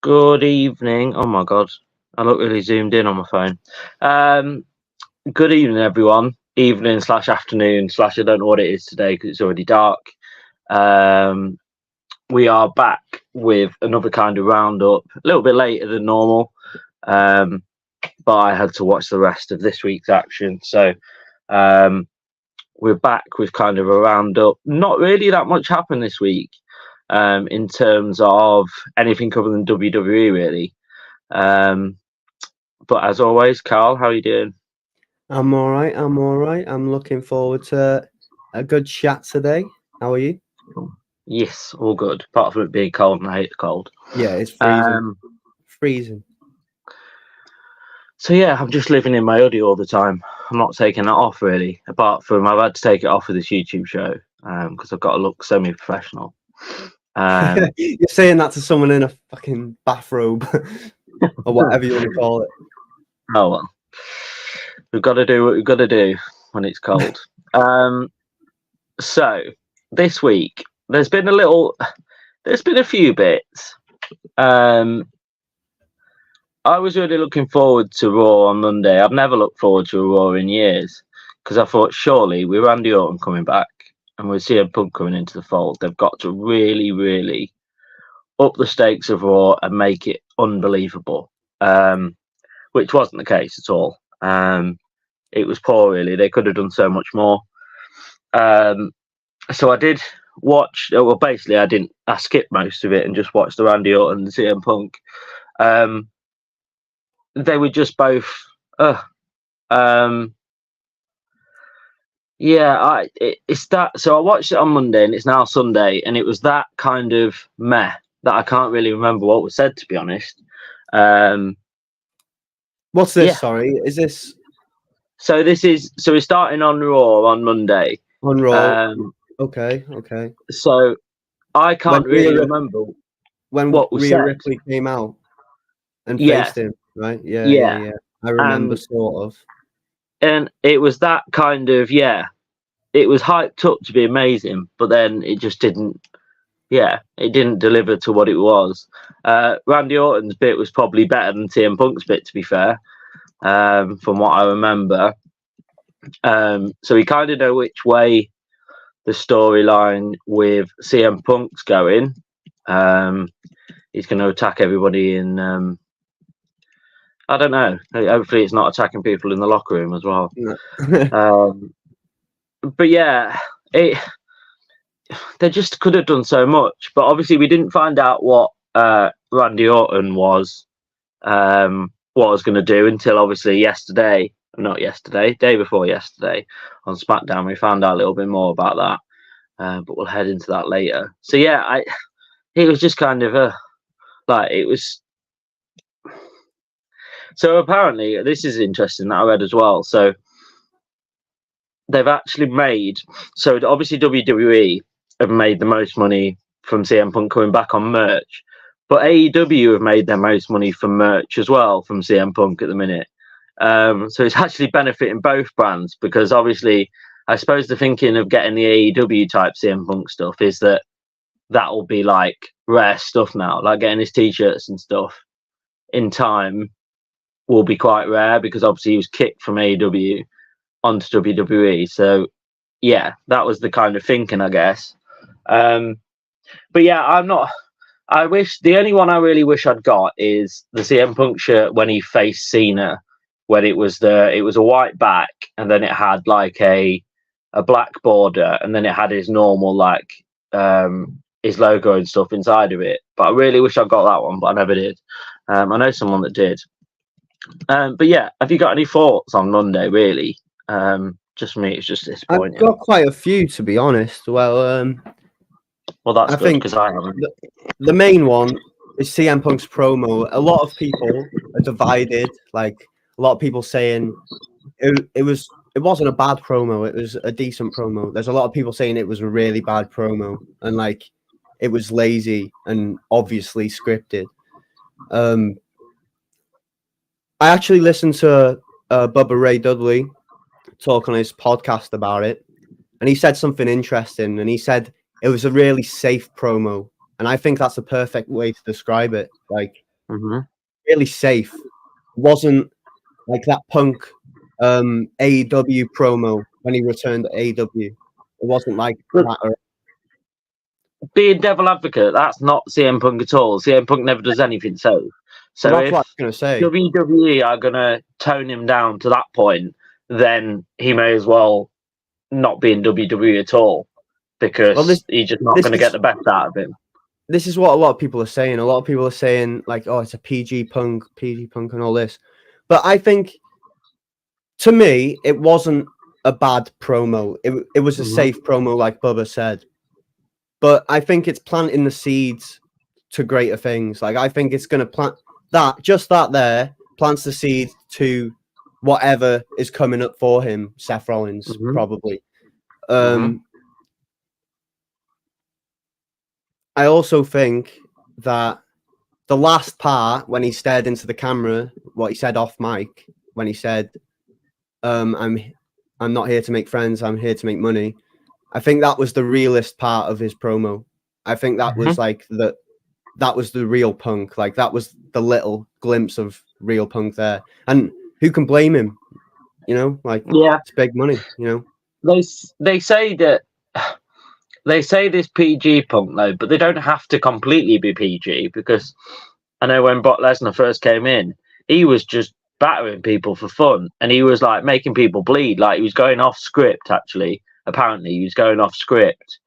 Good evening. Oh my god, I look really zoomed in on my phone. Um, Good evening, everyone. Evening slash afternoon slash I don't know what it is today because it's already dark. Um, we are back with another kind of roundup, a little bit later than normal, um, but I had to watch the rest of this week's action, so um, we're back with kind of a roundup. Not really that much happened this week in terms of anything other than WWE, really. Um, but as always, Carl, how are you doing? I'm all right. I'm all right. I'm looking forward to a good chat today. How are you? Yes, all good. Apart from it being cold, and I hate the cold. Yeah, it's freezing. Um, Freezing. so yeah, I'm just living in my hoodie all the time. I'm not taking that off really. Apart from I've had to take it off for this YouTube show because I've got to look semi-professional. You're saying that to someone in a fucking bathrobe or whatever you want to call it. Oh well, we've got to do what we've got to do when it's cold. So this week there's been a few bits. I was really looking forward to Raw on Monday. I've never looked forward to a Raw in years because I thought surely with Randy Orton coming back and with CM Punk coming into the fold, they've got to really, really up the stakes of Raw and make it unbelievable, which wasn't the case at all. It was poor, really. They could have done so much more. So I did watch. Well, basically, I skipped most of it and just watched the Randy Orton and CM Punk. They were just both. It's that. So I watched it on Monday, and it's now Sunday, and it was that kind of meh that I can't really remember what was said, to be honest. What's this? Yeah. Sorry, is this So we're starting on Raw on Monday. on Raw? Okay. So I can't really remember when what was Rhea said. Ripley came out and Yeah. faced him, right? Yeah. I remember sort of. And it was that kind of it was hyped up to be amazing, but then it just didn't. Yeah, it didn't deliver to what it was. Randy Orton's bit was probably better than CM Punk's bit, to be fair, from what I remember. So we kind of know which way the storyline with CM Punk's going. He's going to attack everybody in. I don't know. Hopefully, it's not attacking people in the locker room as well. But yeah, they just could have done so much. But obviously, we didn't find out what Randy Orton was going to do until obviously day before yesterday on SmackDown. We found out a little bit more about that, but we'll head into that later. So yeah, it was just kind of it was. So apparently, this is interesting that I read as well. So they've actually made. So obviously WWE have made the most money from CM Punk coming back on merch, but AEW have made their most money from merch as well from CM Punk at the minute. So it's actually benefiting both brands because obviously, I suppose the thinking of getting the AEW type CM Punk stuff is that will be like rare stuff now, like getting his t-shirts and stuff in time will be quite rare because obviously he was kicked from AEW onto WWE. So yeah, that was the kind of thinking, I guess. But yeah, the only one I really wish I'd got is the CM Punk shirt when he faced Cena, when it was a white back and then it had like a black border and then it had his normal his logo and stuff inside of it. But I really wish I got that one, but I never did. I know someone that did. But yeah, have you got any thoughts on Monday? Really, just me. It's just disappointing. I've got quite a few, to be honest. Well, that's I good think because I haven't. The main one is CM Punk's promo. A lot of people are divided. Like a lot of people saying it wasn't a bad promo. It was a decent promo. There's a lot of people saying it was a really bad promo and like it was lazy and obviously scripted. I actually listened to Bubba Ray Dudley talk on his podcast about it, and he said something interesting. And he said it was a really safe promo, and I think that's the perfect way to describe it. Like hmm really safe. Wasn't like that Punk AEW promo when he returned to AEW. It wasn't like But that. being devil advocate, that's not CM Punk at all. CM Punk never does anything safe. Well, So that's if what I was gonna say. WWE are going to tone him down to that point, then he may as well not be in WWE at all, because Well, he's just not this going to is get the best out of him. this is what a lot of people are saying. A lot of people are saying like, "Oh, it's a PG Punk, and all this." But I think, to me, it wasn't a bad promo. It was a Mhm. safe promo, like Bubba said. But I think it's planting the seeds to greater things. Like, I think it's going to plant that, just that there plants the seed to whatever is coming up for him, Seth Rollins, Mhm. probably. Mhm. I also think that the last part, when he stared into the camera, what he said off mic, when he said, I'm not here to make friends, I'm here to make money. I think that was the realest part of his promo. I think that was like that was the real Punk. Like, that was the little glimpse of real Punk there. And who can blame him? You know, like, Yeah, it's big money, you know. they say that they say this PG Punk though, but they don't have to completely be PG, because I know when Brock Lesnar first came in, he was just battering people for fun, and he was like making people bleed. Like, he was going off script. Actually, apparently, he was going off script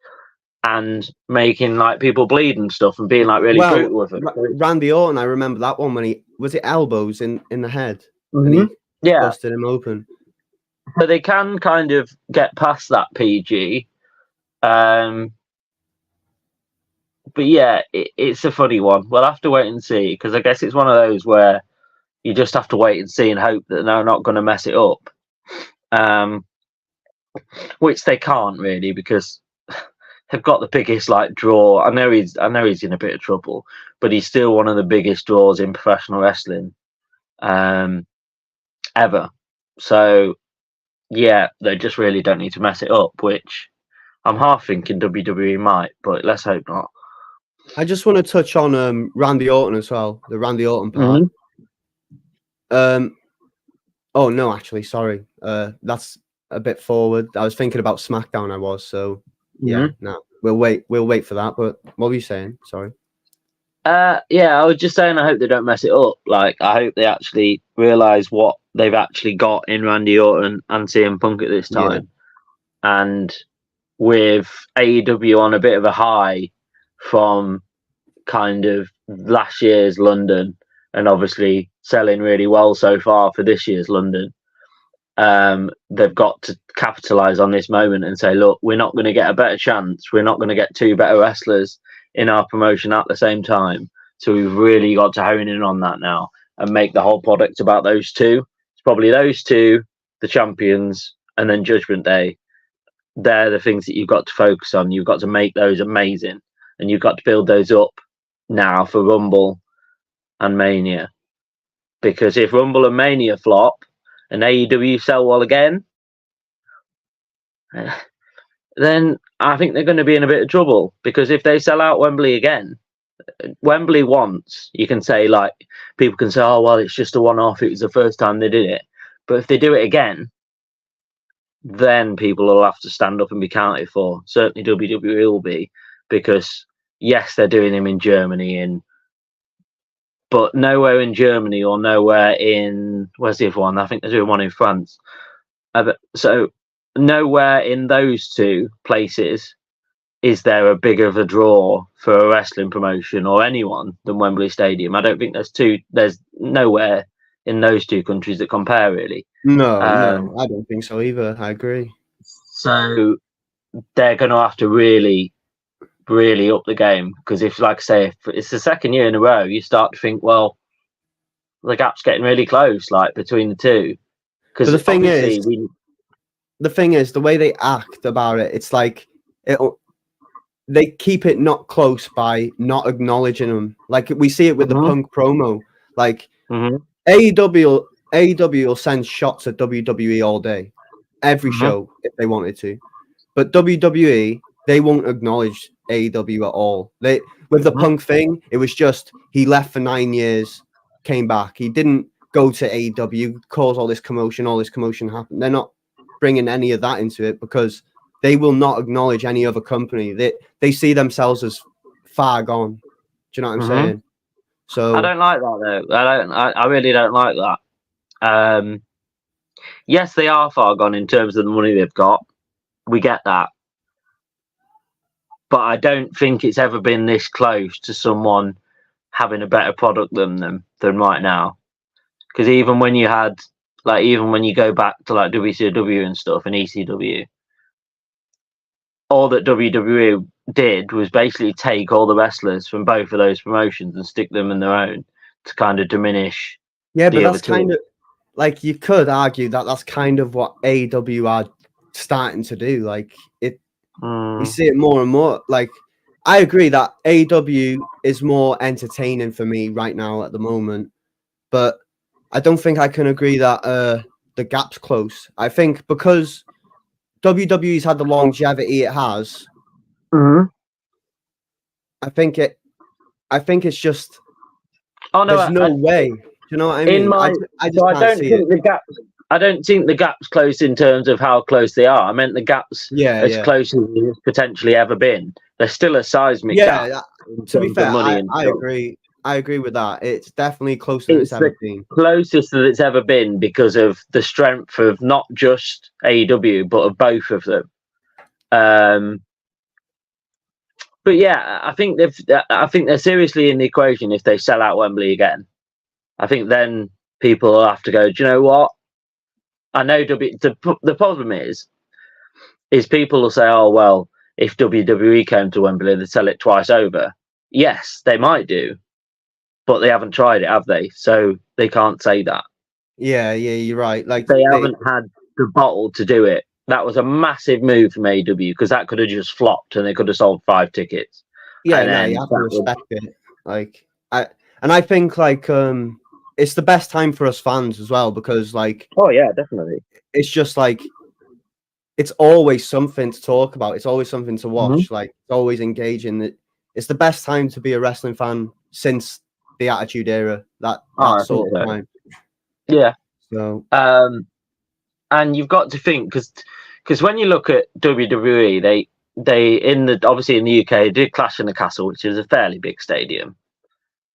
and making like people bleed and stuff, and being like really Well, brutal with it. Randy Orton, I remember that one when he was it elbows in the head and Mhm. he Yeah, busted him open. so they can kind of get past that PG. But yeah, it's a funny one. We'll have to wait and see, because I guess it's one of those where you just have to wait and see and hope that they're not going to mess it up. Which they can't really, because they've got the biggest like draw. I know he's in a bit of trouble, but he's still one of the biggest draws in professional wrestling ever. So yeah, they just really don't need to mess it up, which I'm half thinking WWE might, but let's hope not. I just want to touch on Randy Orton as well, the Randy Orton part. Oh no, actually, sorry. That's a bit forward. I was thinking about SmackDown. I was so yeah. No, we'll wait for that. But what were you saying? Sorry. Yeah, I was just saying I hope they don't mess it up. Like, I hope they actually realise what they've actually got in Randy Orton and CM Punk at this time. Yeah. And with AEW on a bit of a high from kind of last year's London, and obviously selling really well so far for this year's London, they've got to capitalise on this moment and say, look, we're not going to get a better chance. We're not going to get two better wrestlers in our promotion at the same time. So we've really got to hone in on that now and make the whole product about those two. It's probably those two, the champions, and then Judgment Day. They're the things that you've got to focus on. You've got to make those amazing, and you've got to build those up now for Rumble and Mania. Because if Rumble and Mania flop and AEW sell well again, then I think they're going to be in a bit of trouble. Because if they sell out Wembley again, Wembley once, you can say, like, people can say, oh, well, it's just a one-off. It was the first time they did it. But if they do it again, then people will have to stand up and be counted for. Certainly WWE will be, because yes, they're doing them in Germany, but nowhere in Germany or nowhere in, where's the other one? I think they're doing one in France. So nowhere in those two places is there a bigger of a draw for a wrestling promotion or anyone than Wembley Stadium. I don't think there's nowhere in those two countries that compare, really. No, I don't think so either. I agree. So they're going to have to really, really up the game, because if, like I say, if it's the second year in a row, you start to think, well, the gap's getting really close, like, between the two. Because the thing is, the way they act about it, it's like they keep it not close by not acknowledging them. Like, we see it with the Punk promo. Like, AEW will send shots at WWE all day, every show if they wanted to, but WWE, they won't acknowledge AEW at all. With the Punk thing, it was just he left for 9 years, came back. He didn't go to AEW, cause all this commotion happened. They're not bringing any of that into it because they will not acknowledge any other company. They see themselves as far gone. Do you know what I'm saying? So I don't like that though. I really don't like that. Yes, they are far gone in terms of the money they've got. We get that. But I don't think it's ever been this close to someone having a better product than them than right now. Because even when you go back to like WCW and stuff and ECW, all that WWE did was basically take all the wrestlers from both of those promotions and stick them in their own to kind of diminish. Yeah, but that's kind of like you could argue that that's kind of what AEW are starting to do. Like you see it more and more. Like I agree that AEW is more entertaining for me right now at the moment, but I don't think I can agree that the gap's close. I think because WWE's had the longevity it has, I think it's just there's no way. Do you know what I mean? I don't think the gap's close in terms of how close they are. I meant the gap's as close as it's potentially ever been. There's still a seismic gap. To be fair, I agree. I agree with that. It's definitely closer than it's ever been. Closest that it's ever been because of the strength of not just AEW but of both of them. But yeah, I think they're seriously in the equation if they sell out Wembley again. I think then people will have to go, do you know what? I know the problem is people will say, oh, well, if WWE came to Wembley, they'd sell it twice over. Yes, they might do, but they haven't tried it, have they? So they can't say that. Yeah, you're right. Like they haven't had the bottle to do it. That was a massive move from AEW because that could have just flopped and they could have sold 5 tickets. Yeah, no, you have to respect it. Like I think like it's the best time for us fans as well because like oh yeah, definitely. It's just like it's always something to talk about. It's always something to watch. Like it's always engaging. It's the best time to be a wrestling fan since the Attitude Era. That sort of time. Yeah. So and you've got to think because when you look at WWE, they obviously in the UK did Clash in the Castle, which is a fairly big stadium,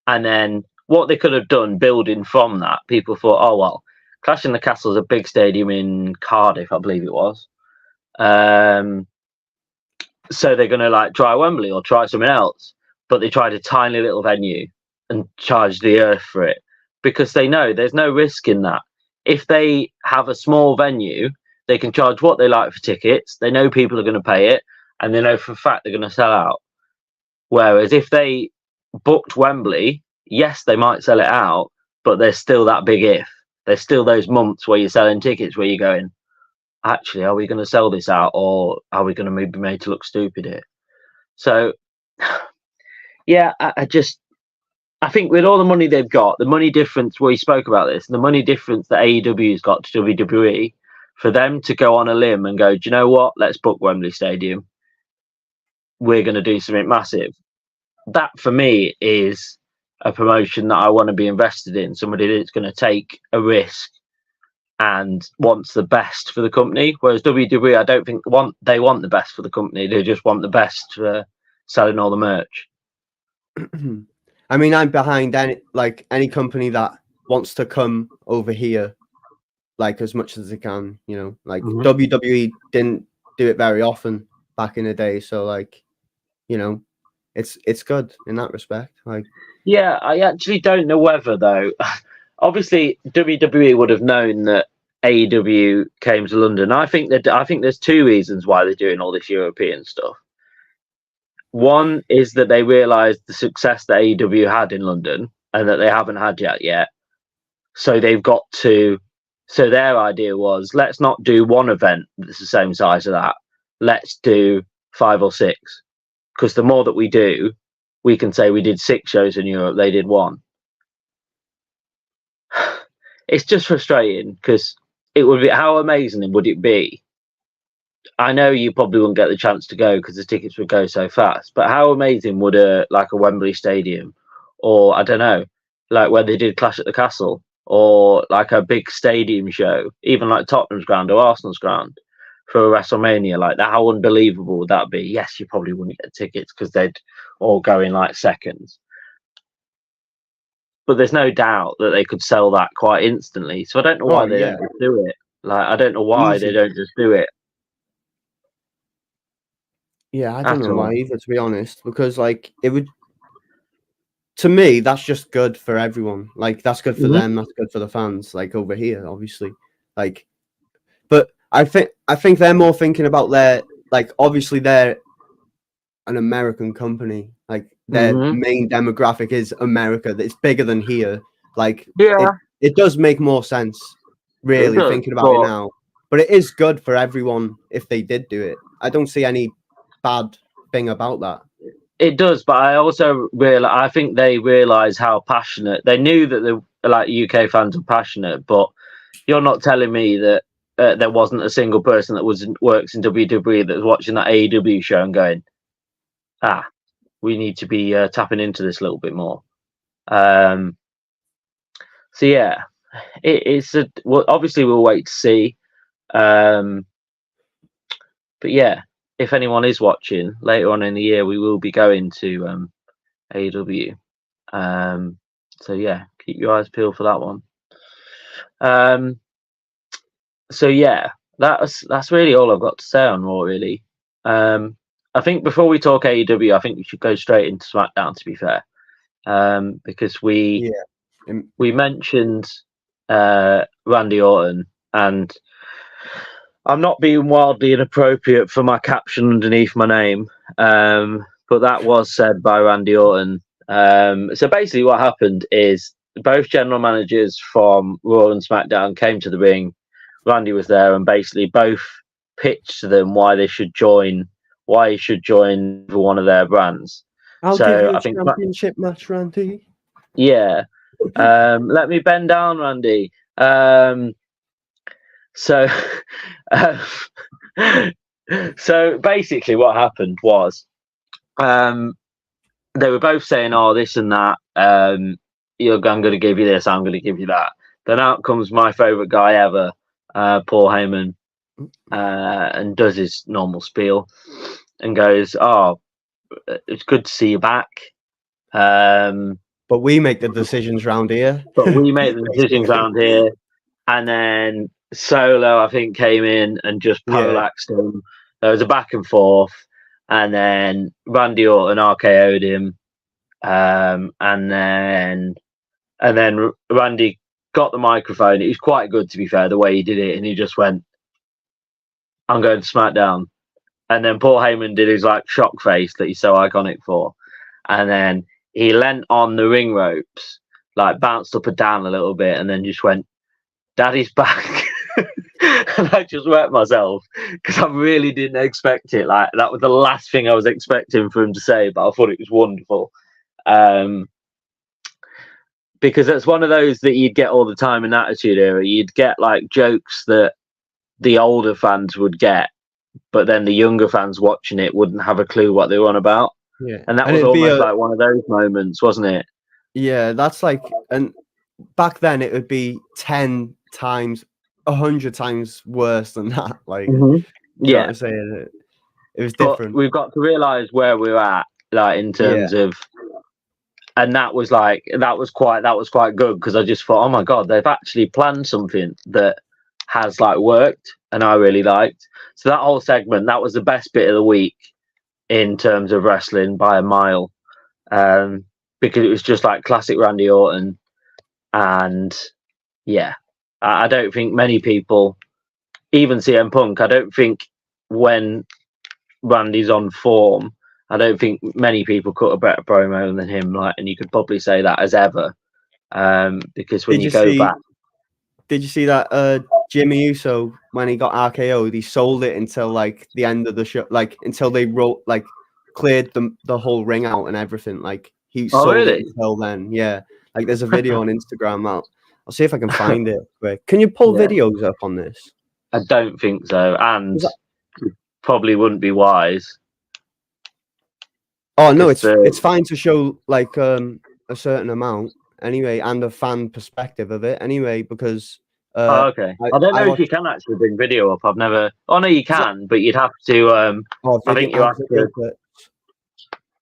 and then what they could have done building from that, people thought, oh well, Clash in the Castle is a big stadium in Cardiff, I believe it was. So they're going to like try Wembley or try something else, but they tried a tiny little venue and charged the earth for it because they know there's no risk in that. If they have a small venue, they can charge what they like for tickets. They know people are going to pay it, and they know for a fact they're going to sell out. Whereas if they booked Wembley, yes, they might sell it out, but there's still that big if. There's still those months where you're selling tickets where you're going, actually, are we going to sell this out or are we going to be made to look stupid here? So, yeah, I think with all the money they've got, the money difference, we spoke about this, the money difference that AEW's got to WWE, for them to go on a limb and go, do you know what? Let's book Wembley Stadium. We're going to do something massive. That, for me, is a promotion that I want to be invested in. Somebody that's going to take a risk and wants the best for the company. Whereas WWE, I don't think they want the best for the company. They just want the best for selling all the merch. I mean, I'm behind any company that wants to come over here, like as much as they can. You know, like WWE didn't do it very often back in the day, so like, you know, it's good in that respect. Like, yeah, I actually don't know whether though. Obviously, WWE would have known that AEW came to London. I think there's 2 reasons why they're doing all this European stuff. One is that they realised the success that AEW had in London and that they haven't had yet. So they've got to. So their idea was, let's not do one event that's the same size as that. Let's do 5 or 6, because the more that we do, we can say we did 6 shows in Europe. They did 1. It's just frustrating because it would be, how amazing would it be I know you probably wouldn't get the chance to go because the tickets would go so fast. But how amazing would a Wembley Stadium, or I don't know, like where they did Clash at the Castle, or like a big stadium show, even like Tottenham's ground or Arsenal's ground for a WrestleMania like that? How unbelievable would that be? Yes, you probably wouldn't get tickets because they'd all go in like seconds. But there's no doubt that they could sell that quite instantly. So I don't know why they don't just do it. Like I don't know why they don't just do it. Yeah, I don't know why either, to be honest, because like it would. To me, that's just good for everyone. Like that's good for them. That's good for the fans. Like over here, obviously. Like, but I think they're more thinking about their like. Obviously, they're an American company. Like their main demographic is America. It's bigger than here. Like it does make more sense, really, thinking about it now. But it is good for everyone if they did do it. I don't see any bad thing about that. It does, but I also I think they realise how passionate they knew that the UK fans were passionate. But you're not telling me that there wasn't a single person that works in WWE that was watching that AEW show and going, we need to be tapping into this a little bit more. So yeah, it's obviously we'll wait to see. But yeah, if anyone is watching later on in the year, we will be going to AEW. So yeah, keep your eyes peeled for that one. So yeah, that's really all I've got to say on Raw. Really, I think before we talk AEW, I think we should go straight into SmackDown. To be fair, because we mentioned Randy Orton, and I'm not being wildly inappropriate for my caption underneath my name, but that was said by Randy Orton. So basically what happened is both general managers from Raw and SmackDown came to the ring. Randy was there and basically both pitched to them why he should join one of their brands. I'll give you a championship match, Randy. Yeah. Let me bend down, Randy. So basically what happened was they were both saying, this and that, I'm going to give you this, I'm going to give you that. Then out comes my favourite guy ever, Paul Heyman, and does his normal spiel and goes, it's good to see you back. But we make the decisions round here. And then Solo, I think, came in and just poleaxed him. There was a back and forth, and then Randy Orton RKO'd him, and then Randy got the microphone. It was quite good, to be fair, the way he did it, and he just went, "I'm going to SmackDown," and then Paul Heyman did his shock face that he's so iconic for, and then he leant on the ring ropes, bounced up and down a little bit, and then just went, "Daddy's back." And I just wet myself because I really didn't expect it. That was the last thing I was expecting for him to say, but I thought it was wonderful. Because it's one of those that you'd get all the time in Attitude Era. You'd get jokes that the older fans would get, but then the younger fans watching it wouldn't have a clue what they were on about. Yeah. And that was almost like one of those moments, wasn't it? Yeah, that's and back then it would be 10 times, 100 times worse than that. Yeah, it was different. But we've got to realize where we're at, in terms of, and that was quite good because I just thought, oh my god, they've actually planned something that has worked, and I really liked. So that whole segment, that was the best bit of the week in terms of wrestling by a mile, because it was just classic Randy Orton. And yeah, I don't think many people, even CM Punk, I don't think when Randy's on form, I don't think many people cut a better promo than him. And you could probably say that as ever, because when you go back, did you see that Jimmy Uso, when he got RKO'd, he sold it until the end of the show, until they cleared the whole ring out and everything. He sold it until then. Yeah. There's a video on Instagram. I'll see if I can find it. Can you pull videos up on this? I don't think so. And probably wouldn't be wise. Oh no, 'Cause it's fine to show like a certain amount anyway, and a fan perspective of it anyway, because Oh, okay. I don't know if you watched can actually bring video up. I've never. Oh no, you is it- can, but you'd have to. I think you have video to. clips.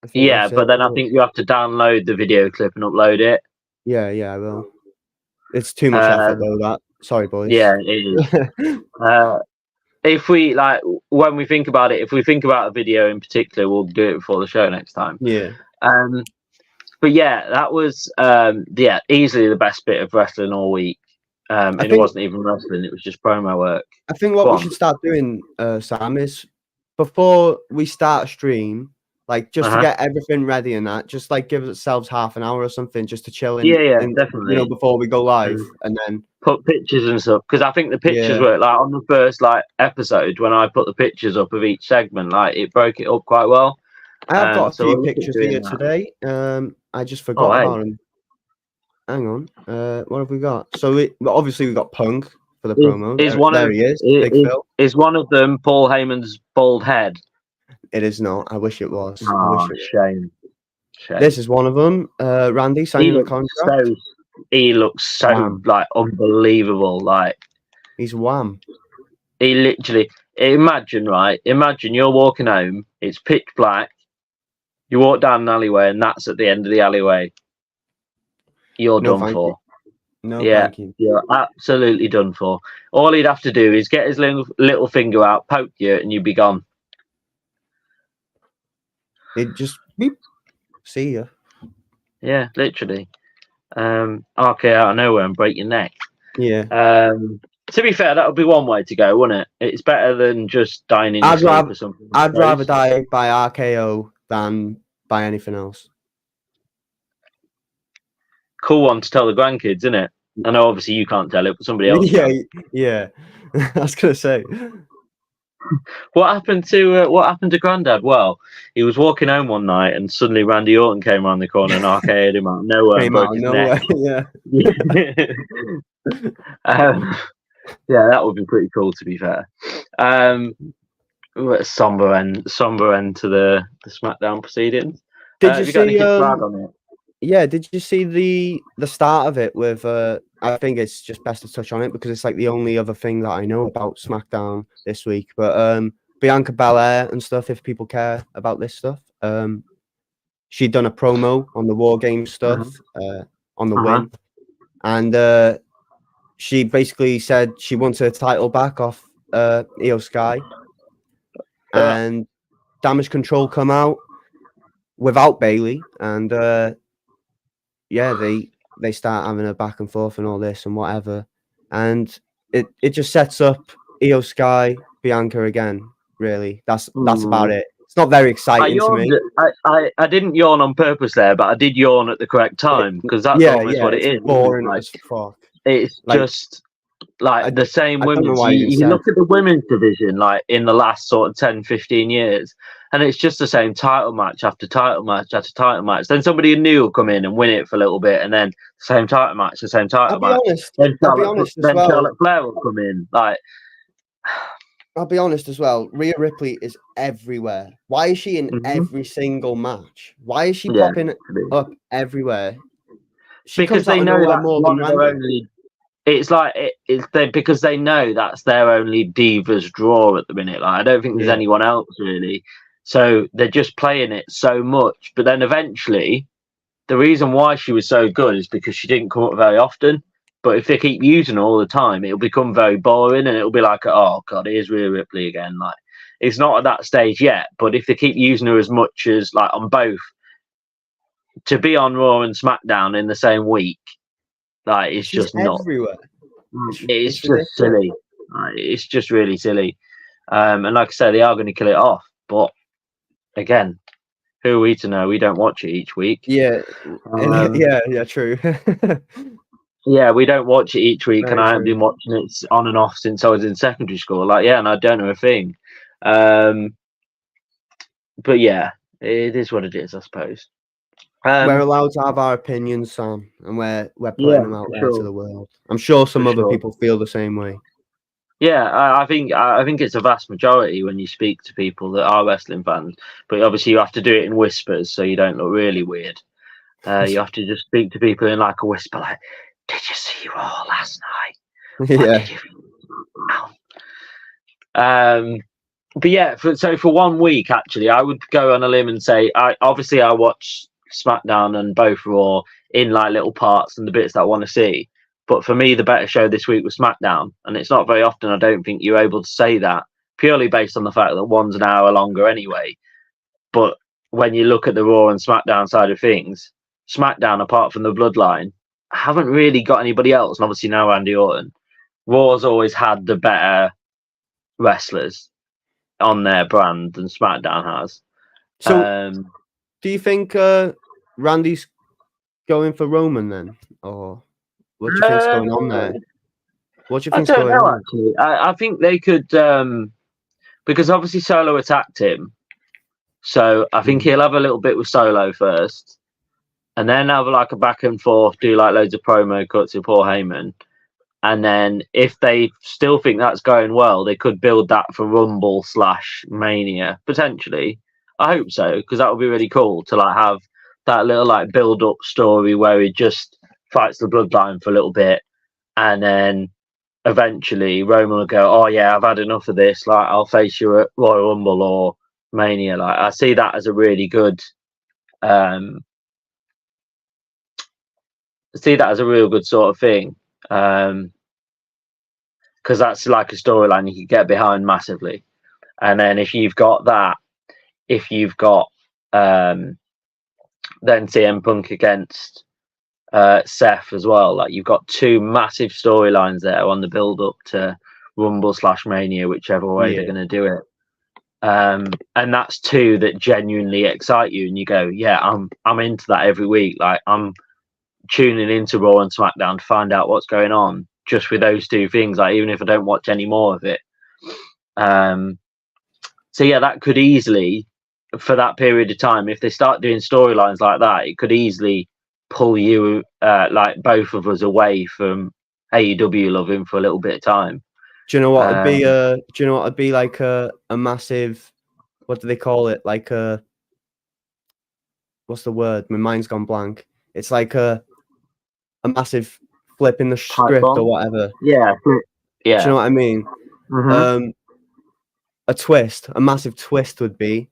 I think Yeah, that's it. but then I think you have to download the video clip and upload it. Yeah, I will. It's too much effort though. That sorry, boys. Yeah, it is. If we like when we think about it, if we think about a video in particular, we'll do it before the show next time. Yeah. But yeah, that was easily the best bit of wrestling all week. And it wasn't even wrestling; it was just promo work. I think what we should start doing, Sam, is before we start a stream, like just to get everything ready and that, just like give ourselves half an hour or something just to chill in. Definitely. You know, before we go live, and then put pictures and stuff, because I think the pictures were like on the first like episode when I put the pictures up of each segment, like it broke it up quite well. I have got a few pictures here today. I just forgot about them. Hang on. What have we got? So obviously we got Punk for the promo. There he is. Big Phil. Is one of them Paul Heyman's bald head? It is not. I wish it was. Oh, shame. This is one of them. Randy signing the contract. He looks so like unbelievable. Like he's wham. He literally. Imagine you're walking home. It's pitch black. You walk down an alleyway, and that's at the end of the alleyway. You're done for. Thank you. You're absolutely done for. All he'd have to do is get his little finger out, poke you, and you'd be gone. He'd just beep. See ya. Yeah, literally. Okay, out of nowhere and break your neck. Yeah. To be fair, that would be one way to go, wouldn't it? It's better than just dying in your sleep or something. I'd rather die by RKO than by anything else. Cool one to tell the grandkids, isn't it? I know obviously you can't tell it, but somebody else yeah. I was gonna say. What happened to Grandad? Well, he was walking home one night and suddenly Randy Orton came around the corner and RKO'd him out of nowhere and broke his neck. Yeah, that would be pretty cool to be fair. Somber end to the SmackDown proceedings. Did you see on it? Yeah, did you see the start of it with I think it's just best to touch on it because it's like the only other thing that I know about SmackDown this week. But Bianca Belair and stuff, if people care about this stuff. She'd done a promo on the War Games stuff, on the win. And she basically said she wants her title back off Io Sky. And Damage Control come out without Bailey and they start having a back and forth and all this and whatever, and it just sets up Io Sky, Bianca again. Really, that's about it. It's not very exciting to me. I didn't yawn on purpose there, but I did yawn at the correct time because that's almost what it is. Boring as fuck. It's like, just like the same women's. You look at the women's division, like in the last sort of 10, 15 years, and it's just the same title match after title match after title match. Then somebody new will come in and win it for a little bit, and then same title match, the same title match. I'll be honest as well. Charlotte Flair will come in. Like, I'll be honest as well. Rhea Ripley is everywhere. Why is she in every single match? Why is she popping up everywhere? Because they know that's one of their only. It's like because they know that's their only Divas draw at the minute. Like, I don't think there's anyone else really. So they're just playing it so much. But then eventually, the reason why she was so good is because she didn't come up very often. But if they keep using her all the time, it'll become very boring and it'll be like, oh God, here's Rhea Ripley again. Like, it's not at that stage yet. But if they keep using her as much as like on both, to be on Raw and SmackDown in the same week, like it's just not everywhere. It's just silly. It's just really silly. And like I said, they are going to kill it off. But again, who are we to know? We don't watch it each week. Yeah, true. Yeah, we don't watch it each week, and I haven't been watching it on and off since I was in secondary school. Like, and I don't know a thing. But yeah, it is what it is, I suppose. We're allowed to have our opinions, Sam, and we're putting them out there to the world. I'm sure some other people feel the same way. Yeah, I think it's a vast majority when you speak to people that are wrestling fans. But obviously, you have to do it in whispers so you don't look really weird. You have to just speak to people in like a whisper, like, "Did you see Raw last night? What Yeah. did you?" But yeah, for 1 week, actually, I would go on a limb and say, I watch SmackDown and both Raw in like little parts and the bits that I want to see. But for me, the better show this week was SmackDown, and it's not very often I don't think you're able to say that purely based on the fact that one's an hour longer anyway. But when you look at the Raw and SmackDown side of things, SmackDown, apart from the Bloodline, haven't really got anybody else, and obviously now Randy Orton. Raw's always had the better wrestlers on their brand than SmackDown has. So, do you think Randy's going for Roman then, or what do you think's going on there? What do you think's I don't going know, on? actually. I think they could, because obviously Solo attacked him, so I think he'll have a little bit with Solo first, and then have like a back and forth, do like loads of promo cuts with Paul Heyman. And then if they still think that's going well, they could build that for Rumble / Mania potentially. I hope so, because that would be really cool to like have that little like build up story where he just fights the Bloodline for a little bit, and then eventually Roman will go, "Oh yeah, I've had enough of this. Like I'll face you at Royal Rumble or Mania." Like I see that as a really good, see that as a real good sort of thing. Because that's like a storyline you could get behind massively. And then if you've got that, if you've got then CM Punk against Seth as well, like you've got two massive storylines there on the build up to Rumble / Mania, whichever way they're going to do it. And that's two that genuinely excite you, and you go, "Yeah, I'm into that every week." Like I'm tuning into Raw and SmackDown to find out what's going on just with those two things, like even if I don't watch any more of it. So yeah, that could easily, for that period of time, if they start doing storylines like that, it could easily pull you like both of us away from AEW loving for a little bit of time. Do you know what would be do you know what would be like a massive, what do they call it, like a, what's the word, my mind's gone blank, it's like a massive flip in the script or whatever. Yeah. Do you know what I mean? A twist, a massive twist would be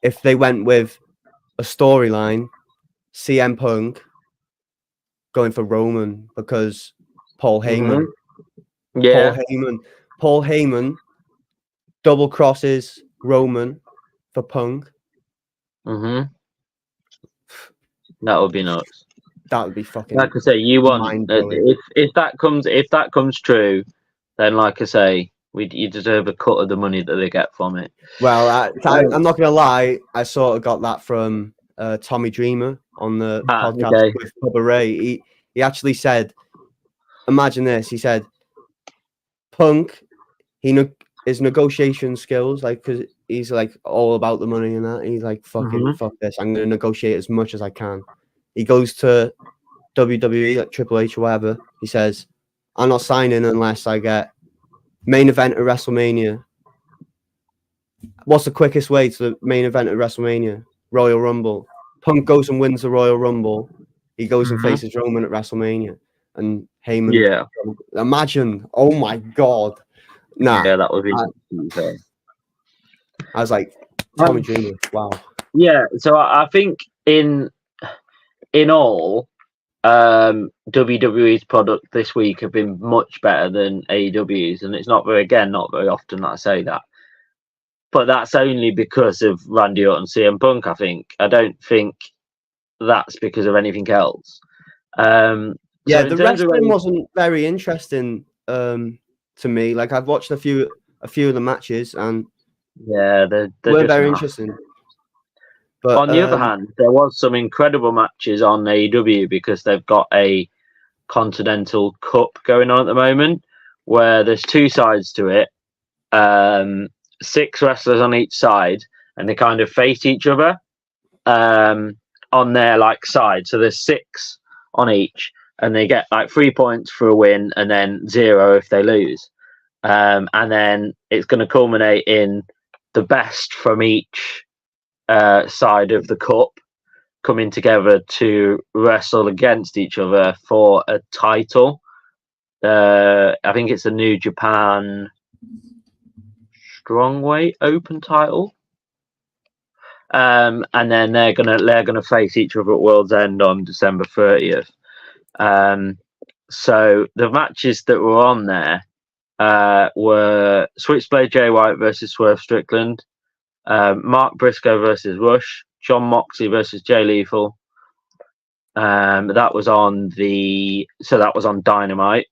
if they went with a storyline, CM Punk going for Roman because Paul Heyman. Yeah. Paul Heyman double crosses Roman for Punk. That would be nuts. That would be fucking. Like I say, you want if that comes true, then like I say, you deserve a cut of the money that they get from it. Well, I'm not gonna lie, I sort of got that from Tommy Dreamer on the podcast with Bubba Ray. He actually said, imagine this. He said, Punk, his negotiation skills, like, because he's like all about the money and that. He's like, fucking fuck this. I'm gonna negotiate as much as I can. He goes to WWE, like Triple H or whatever. He says, I'm not signing unless I get main event at WrestleMania. What's the quickest way to the main event at WrestleMania? Royal Rumble. Punk goes and wins the Royal Rumble. He goes and faces Roman at WrestleMania. And Heyman. Yeah. Imagine. Oh my God. Nah. Yeah, that would be. I was like, Tommy Dreamer. Wow. Yeah. So I think in all, WWE's product this week have been much better than AEW's, and it's not very often that I say that. But that's only because of Randy Orton and CM Punk, I think. I don't think that's because of anything else. The wrestling wasn't very interesting to me. Like, I've watched a few of the matches, and yeah, they're were very interesting. But on the other hand, there was some incredible matches on AEW because they've got a Continental Cup going on at the moment, where there's two sides to it. 6 wrestlers on each side, and they kind of face each other on their like side. So there's 6 on each, and they get like 3 points for a win, and then 0 if they lose. and then it's going to culminate in the best from each side of the cup coming together to wrestle against each other for a title. I think it's a New Japan Strongweight Open title. And then they're gonna face each other at World's End on December 30th. So the matches that were on there were Switchblade Jay White versus Swerve Strickland, Mark Briscoe versus Rush, John Moxley versus Jay Lethal. That was on Dynamite.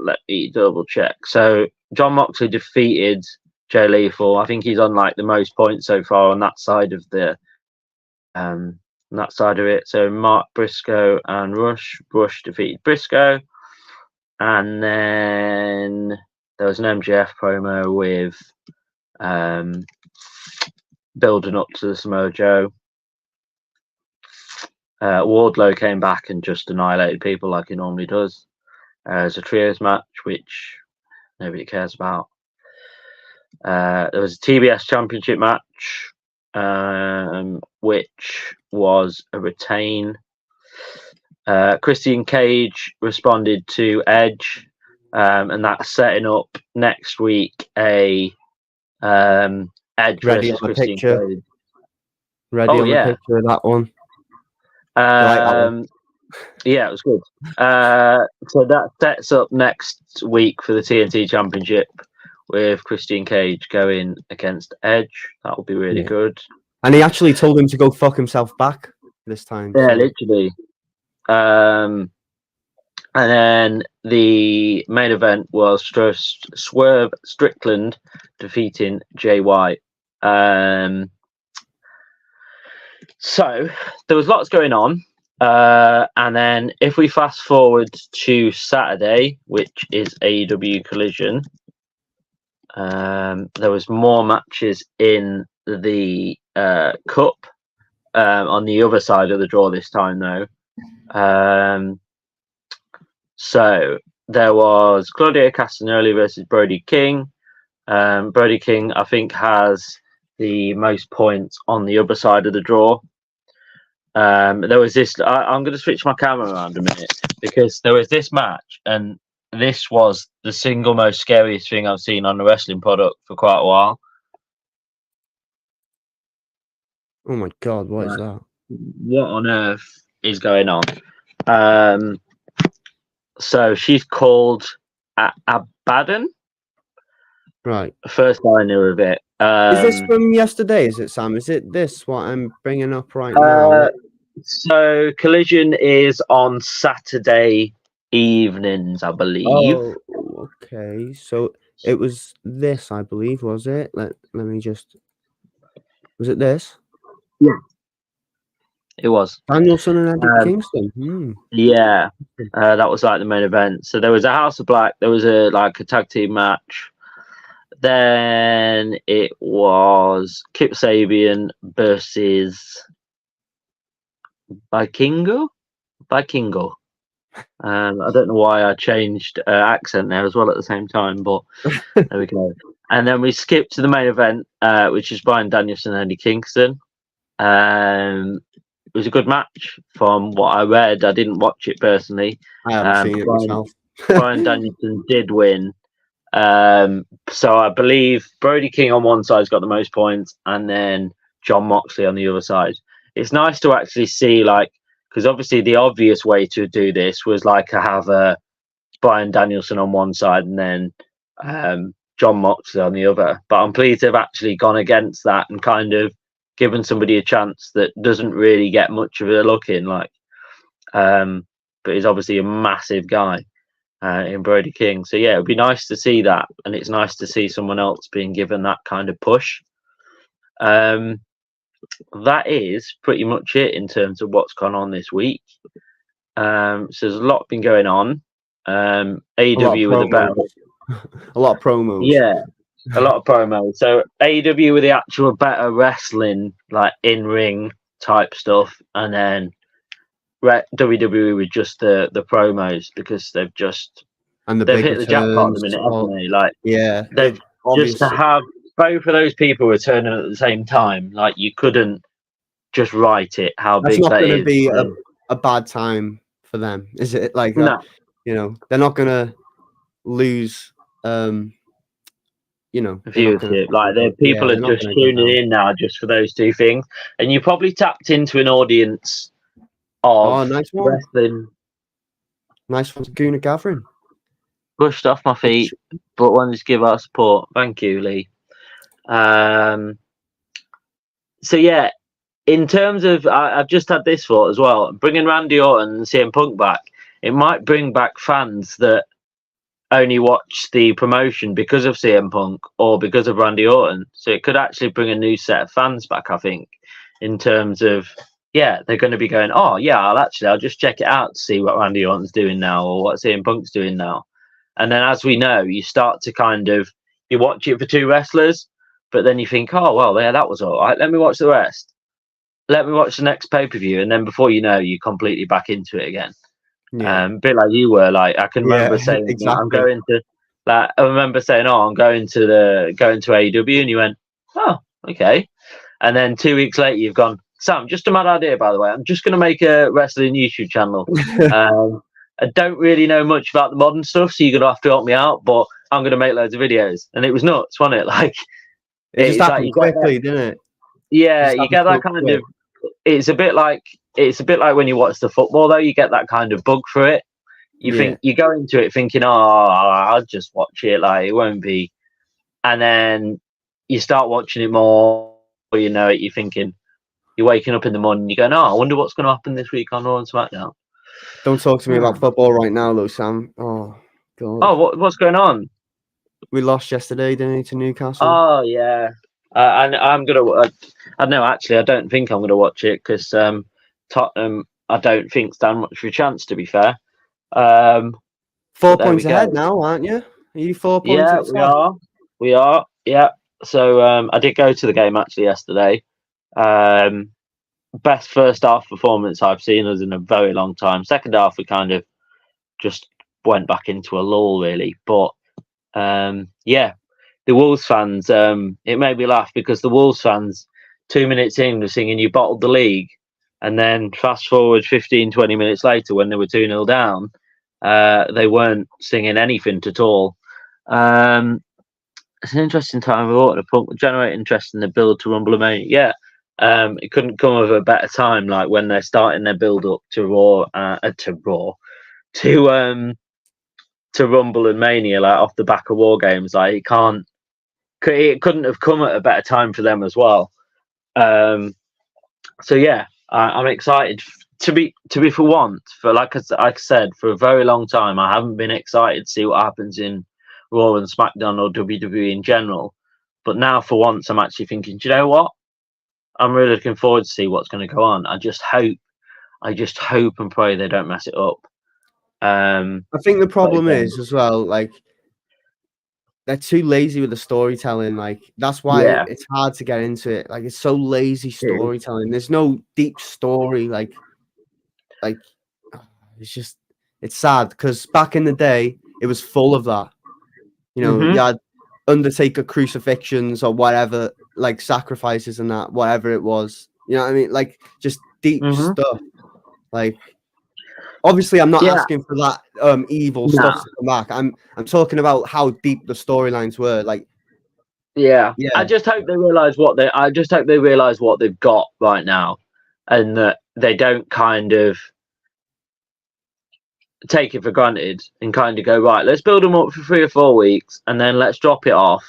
Let me double check. So John Moxley defeated Jay Lethal. I think he's on like the most points so far on that side of it. So Mark Briscoe and Rush defeated Briscoe, and then there was an MJF promo with building up to the Samoa Joe. Wardlow came back and just annihilated people like he normally does. As a trios match, which nobody cares about. There was a TBS Championship match, which was a retain. Christian Cage responded to Edge, and that's setting up next week a Edge Ready versus on the Christian picture. Cage. Ready on the picture of that one. Yeah, it was good. So that sets up next week for the TNT Championship with Christian Cage going against Edge. That will be really good. And he actually told him to go fuck himself back this time. Yeah, so. literally. And then the main event was Swerve Strickland defeating Jay White. So there was lots going on. And then if we fast forward to Saturday, which is AEW Collision, there was more matches in the cup on the other side of the draw this time, though. So there was Claudio Castagnoli versus Brody King. Brody King, I think, has the most points on the other side of the draw. There was this. I'm going to switch my camera around a minute because there was this match, and this was the single most scariest thing I've seen on a wrestling product for quite a while. Oh my god, what is that? What on earth is going on? So she's called Abaddon. Right. First I knew of it. Is this from yesterday? Is it, Sam? Is it this what I'm bringing up right now? So Collision is on Saturday evenings, I believe. Oh, okay. So it was this, I believe, was it? Let me just. Was it this? Yeah, it was Danielson and Eddie Kingston. Yeah, that was like the main event. So there was a House of Black. There was a tag team match. Then it was Kip Sabian versus Vikingo. I don't know why I changed accent there as well at the same time, but there we go. And then we skipped to the main event, which is Bryan Danielson and Eddie Kingston. It was a good match from what I read. I didn't watch it personally. I haven't seen it myself. Bryan Danielson did win. So I believe Brody King on one side's got the most points, and then John Moxley on the other side. It's nice to actually see, because obviously the obvious way to do this was have a Bryan Danielson on one side and then John Moxley on the other. But I'm pleased they've actually gone against that and kind of given somebody a chance that doesn't really get much of a look in, but he's obviously a massive guy. In Brody King. So yeah, it'd be nice to see that, and it's nice to see someone else being given that kind of push. That is pretty much it in terms of what's gone on this week. So there's a lot been going on. AEW with a better a lot of promos. Yeah, a lot of promos. So AEW with the actual better wrestling, in-ring type stuff, and then WWE with just the promos, because they've just and the they've big hit the jackpot at the returns. minute, Oh, haven't they? Like yeah, they've just to obviously have both of those people returning at the same time. Like you couldn't just write it how that's big not that going to is. be a bad time for them, is it? Like, No, you know, they're not going to lose. You know, they're not going viewership. Like to. Yeah, people are they're not just going to go tuning down. in now just for those two things, and you probably tapped into an audience of Oh, nice one. wrestling. Nice one, Guna Gavrin. Pushed off my feet, but wanted to give our support. Thank you, Lee. So yeah, in terms of, I've just had this thought as well. Bringing Randy Orton and CM Punk back, it might bring back fans that only watch the promotion because of CM Punk or because of Randy Orton. So it could actually bring a new set of fans back, I think, in terms of, yeah, they're going to be going, oh, yeah, I'll just check it out to see what Randy Orton's doing now or what CM Punk's doing now. And then, as we know, you start to kind of, you watch it for two wrestlers, but then you think, oh, well, yeah, that was all right. Let me watch the rest. Let me watch the next pay-per-view. And then before you know, you're completely back into it again. Yeah, A bit like you were. Like I can remember saying, exactly. I'm going to. Like I remember saying, oh, I'm going to AEW, and you went, oh, okay. And then 2 weeks later, you've gone, Sam, just a mad idea, by the way. I'm just going to make a wrestling YouTube channel. I don't really know much about the modern stuff, so you're going to have to help me out. But I'm going to make loads of videos, and it was nuts, wasn't it? Like it just happened like quickly, didn't it? Yeah, you get that kind of. It's a bit like when you watch the football, though. You get that kind of bug for it. You think you go into it thinking, "Oh, I'll just watch it. Like it won't be," and then you start watching it more. You know it. You're thinking, you're waking up in the morning. You're going, "Oh, I wonder what's going to happen this week on Raw and SmackDown." Don't talk to me about football right now, though, Sam. Oh God. Oh, what's going on? We lost yesterday, didn't we, to Newcastle? Oh yeah, I'm gonna. I know. Actually, I don't think I'm gonna watch it because Tottenham. I don't think stand much of a chance. To be fair. 4 points ahead now, aren't you? Are you 4 points? Yeah, we are. We are. Yeah. So I did go to the game actually yesterday. Best first half performance I've seen us in a very long time. Second half we kind of just went back into a lull really. But yeah, the Wolves fans, it made me laugh because the Wolves fans 2 minutes in were singing "You bottled the league," and then fast forward 15-20 minutes later when they were 2-0 down, they weren't singing anything at all. It's an interesting time of order. Punk generate interest in the build to Rumble-mania. Yeah, it couldn't come of a better time. Like when they're starting their build up to Rumble and Mania, like off the back of War Games. Like it couldn't have come at a better time for them as well. So yeah, I'm excited to be for once. For like I said, for a very long time, I haven't been excited to see what happens in Raw and SmackDown or WWE in general. But now, for once, I'm actually thinking, do you know what? I'm really looking forward to see what's going to go on. I just hope and pray they don't mess it up. I think the problem is as well, like they're too lazy with the storytelling. Like that's why it's hard to get into it. Like it's so lazy storytelling. There's no deep story. Like it's sad because back in the day it was full of that. You know, you had Undertaker crucifixions or whatever, like sacrifices and that, whatever it was. You know what I mean? Like just deep stuff. Like obviously I'm not asking for that evil stuff to come back. I'm talking about how deep the storylines were. Like yeah. I just hope they realize what they've got right now, and that they don't kind of take it for granted and kind of go, right, let's build them up for 3 or 4 weeks and then let's drop it off,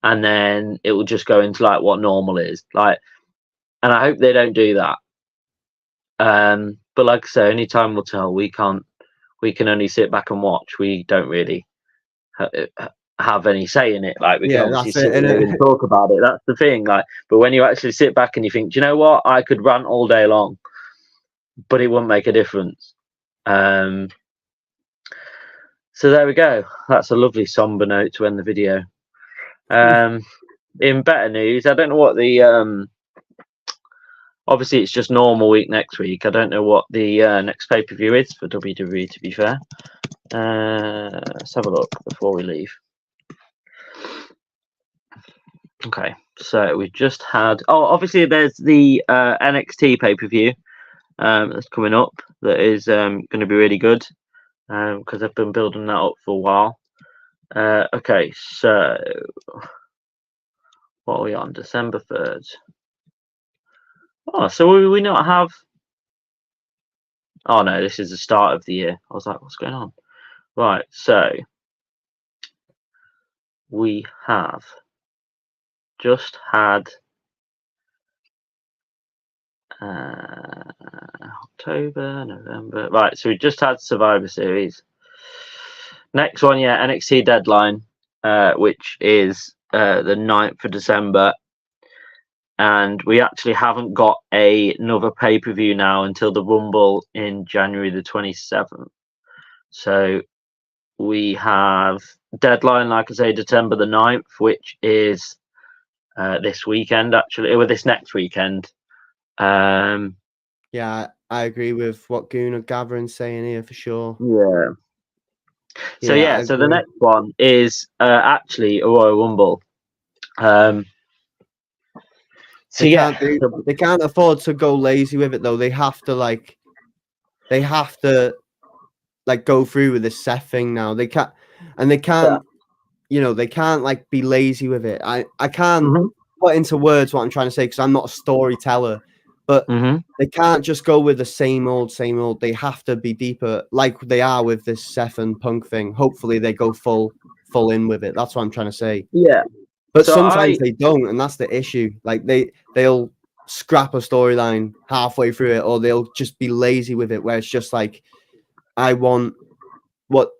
and then it will just go into like what normal is like. And I hope they don't do that. But like I say, only time will tell. We can only sit back and watch. We don't really have any say in it. Like we can obviously sit there and talk about it. That's the thing. Like, but when you actually sit back and you think, do you know what? I could rant all day long, but it wouldn't make a difference. So there we go. That's a lovely somber note to end the video. In better news, I don't know what the obviously it's just normal week next week. I don't know what the next pay-per-view is for WWE, to be fair. Let's have a look before we leave. Okay, so we just had. Oh, obviously there's the NXT pay-per-view that's coming up. That is going to be really good because I've been building that up for a while. Okay, so what are we on? December 3rd. Oh, so will we not have? Oh no, this is the start of the year. I was like, what's going on? Right, so we have just had October, November. Right, so we just had Survivor Series. Next one, yeah, NXT Deadline, which is the 9th of December. And we actually haven't got another pay-per-view now until the Rumble in January the 27th. So we have Deadline, like I say, December the 9th, which is this weekend, actually, or this next weekend. Yeah, I agree with what Goon or Gatherin's saying here for sure. Yeah. So so the next one is actually a Royal Rumble. So they can't afford to go lazy with it though. They have to go through with this Seth thing now. They can't, they can't be lazy with it. I can't put into words what I'm trying to say because I'm not a storyteller, but they can't just go with the same old. They have to be deeper, like they are with this Seth and Punk thing. Hopefully they go full in with it. That's what I'm trying to say. Yeah. But so sometimes they don't, and that's the issue. Like they'll scrap a storyline halfway through it, or they'll just be lazy with it, where it's just like, I want what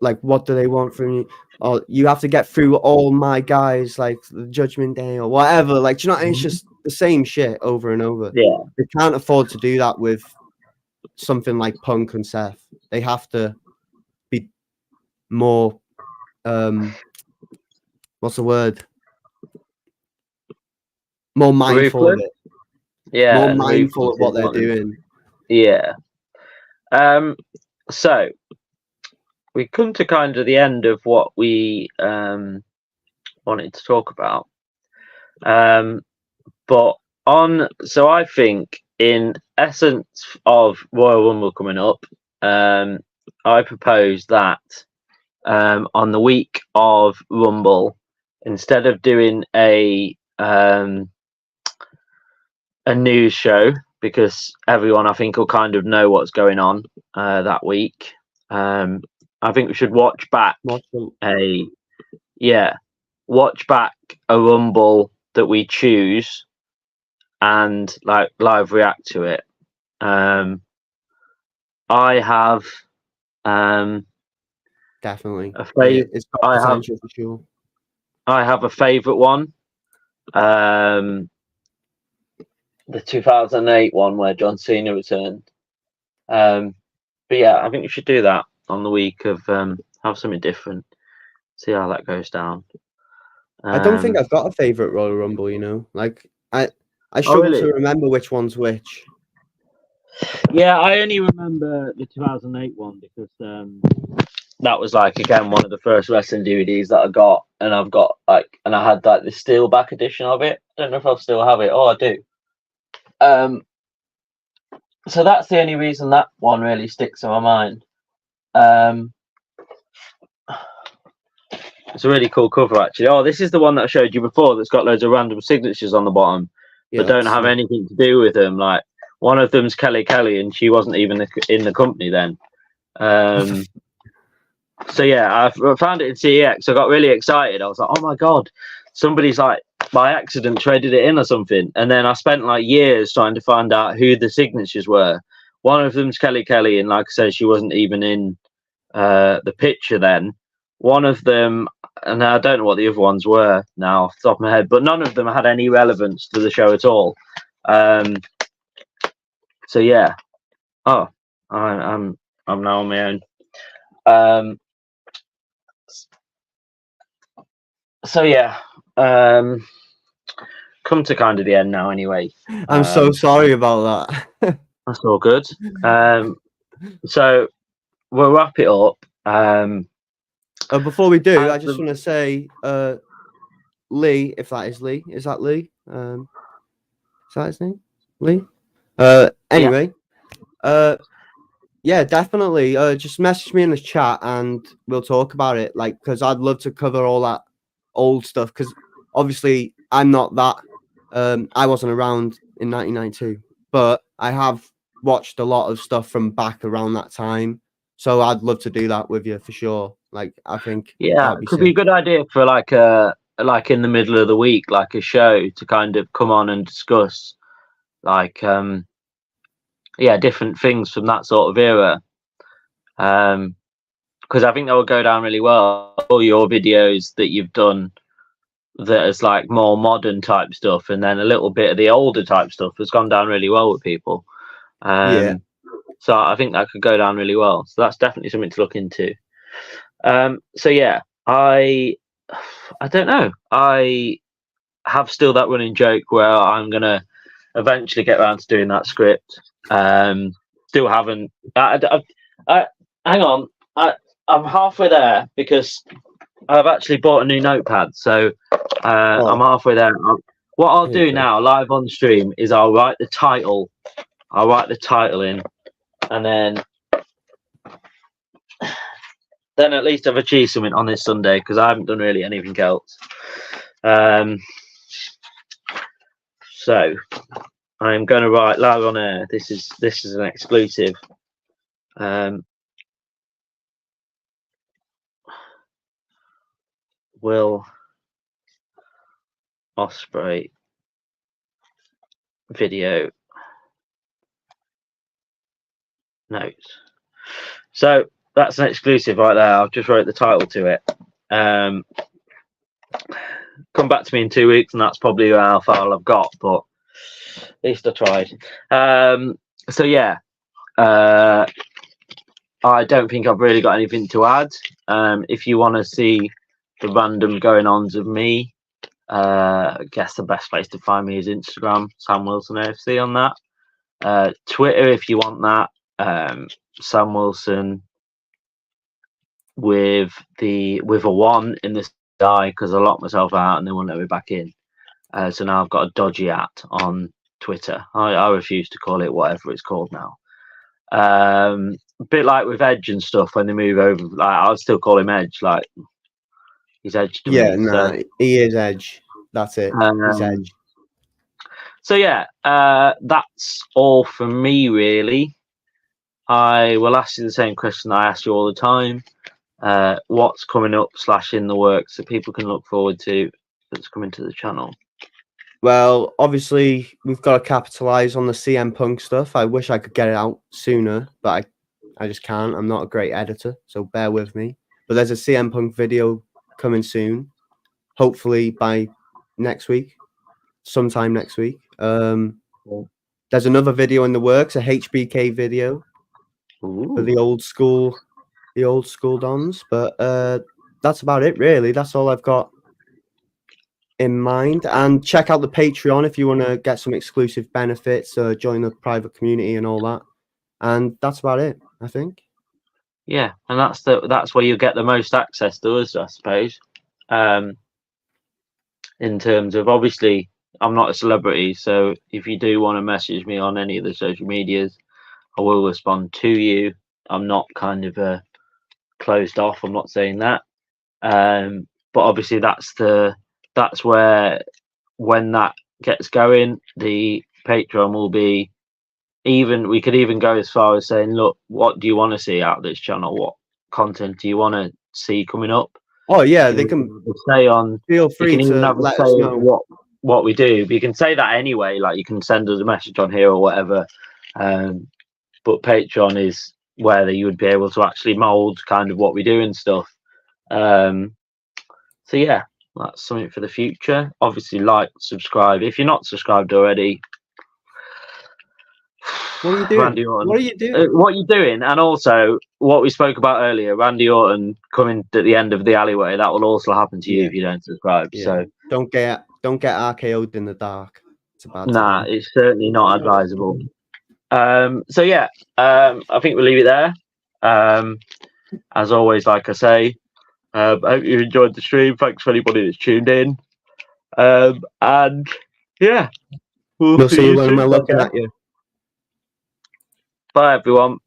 do they want from you? Or you have to get through all my guys, like the Judgment Day or whatever. Like, do you know, it's just the same shit over and over. Yeah, they can't afford to do that with something like Punk and Seth. They have to be more. What's the word? More mindful of it. Yeah, more mindful of what they're doing. Yeah. So we come to kind of the end of what we wanted to talk about. But I think in essence of Royal Rumble coming up, I propose that on the week of Rumble, instead of doing a news show, because everyone I think will kind of know what's going on that week. I think we should watch back a Rumble that we choose and like live react to it. I have definitely a favorite. It's got potential for sure. I have a favorite one. The 2008 one where John Cena returned. But yeah, I think we should do that on the week of have something different. See how that goes down. I don't think I've got a favorite Royal Rumble. You know, like I struggle to remember which one's which. Yeah, I only remember the 2008 one because that was like again one of the first wrestling DVDs that I got, and I had like the steel back edition of it. I don't know if I still have it. Oh, I do. So that's the only reason that one really sticks in my mind. It's a really cool cover, actually. Oh, this is the one that I showed you before that's got loads of random signatures on the bottom, but don't have anything to do with them. Like, one of them's Kelly, and she wasn't even in the company then. So, yeah, I found it in CEX. I got really excited. I was like, oh, my God, somebody's, like, by accident traded it in or something. And then I spent, like, years trying to find out who the signatures were. One of them's Kelly, and like I said, she wasn't even in the picture then. One of them, and I don't know what the other ones were now off the top of my head, but none of them had any relevance to the show at all. So yeah. Oh, I'm now on my own. So yeah. Come to kind of the end now anyway. I'm so sorry about that. That's all good. So we'll wrap it up. Before we do, and I just want to say, Lee, if that is Lee, is that Lee? Is that his name? Lee? Anyway, yeah, definitely. Just message me in the chat and we'll talk about it. Like, because I'd love to cover all that old stuff. Because obviously, I'm not that. I wasn't around in 1992, but I have watched a lot of stuff from back around that time. So I'd love to do that with you for sure. Like, I think yeah, that'd be it could be a sick. good idea for like in the middle of the week, like a show to kind of come on and discuss like different things from that sort of era. Because I think that would go down really well. All your videos that you've done that is like more modern type stuff, and then a little bit of the older type stuff has gone down really well with people. Yeah. So I think that could go down really well. So that's definitely something to look into. So yeah, I don't know. I have still that running joke where I'm gonna eventually get around to doing that script. Still haven't. Hang on. I'm halfway there because I've actually bought a new notepad, so I'm halfway there. What I'll do now, live on stream, is I'll write the title. I'll write the title in, and then at least I've achieved something on this Sunday because I haven't done really anything else. So I'm going to write live on air. This is an exclusive. Will Ospreay video notes. So that's an exclusive right there. I've just wrote the title to it. Come back to me in 2 weeks, and that's probably how far I've got. But at least I tried. So yeah, I don't think I've really got anything to add. If you want to see the random going ons of me, I guess the best place to find me is Instagram, Sam Wilson AFC on that. Twitter, if you want that, Sam Wilson with a 1 in the sky because I locked myself out and they won't let me back in. So now I've got a dodgy at on Twitter. I refuse to call it whatever it's called now. A bit like with Edge and stuff when they move over. Like I'll still call him Edge. Like he's Edge to Yeah, me. no, he is Edge. That's it. He's Edge. So yeah, that's all from me really. I will ask you the same question I ask you all the time. What's coming up / in the works that people can look forward to that's coming to the channel? Well, obviously, we've got to capitalize on the CM Punk stuff. I wish I could get it out sooner, but I just can't. I'm not a great editor, so bear with me. But there's a CM Punk video coming soon, hopefully by next week, sometime next week. There's another video in the works, a HBK video for the old school Dons. But that's about it, really. That's all I've got in mind. And check out the Patreon if you want to get some exclusive benefits, join the private community and all that. And that's about it, I think. Yeah, and that's where you get the most access to us, I suppose. In terms of, obviously, I'm not a celebrity, so if you do want to message me on any of the social medias, I will respond to you. I'm not kind of closed off. I'm not saying that. But obviously, that's where, when that gets going, the Patreon will be even. We could even go as far as saying, look, what do you want to see out of this channel? What content do you want to see coming up? Oh yeah, they can say on. Feel free to let us know what we do. But you can say that anyway. Like you can send us a message on here or whatever. But Patreon is where you would be able to actually mold kind of what we do and stuff. So yeah, that's something for the future. Obviously, like, subscribe if you're not subscribed already. What are you doing? Randy Orton. What are you doing? What are you doing? And also, what we spoke about earlier, Randy Orton coming at the end of the alleyway. That will also happen to you if you don't subscribe. Yeah. So don't get RKO'd in the dark. It's a bad nah, time. it's certainly not advisable. So yeah, I think we'll leave it there. as always, like I say, I hope you enjoyed the stream. Thanks for anybody that's tuned in. And yeah, We'll see you when soon. we're looking at you. Bye, everyone.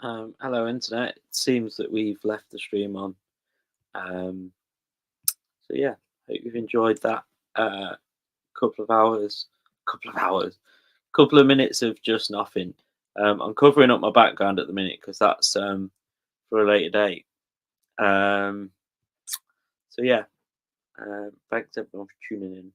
Hello, internet. It seems that we've left the stream on. So yeah, hope you've enjoyed that couple of minutes of just nothing. I'm covering up my background at the minute because that's for a later date. So yeah, thanks everyone for tuning in.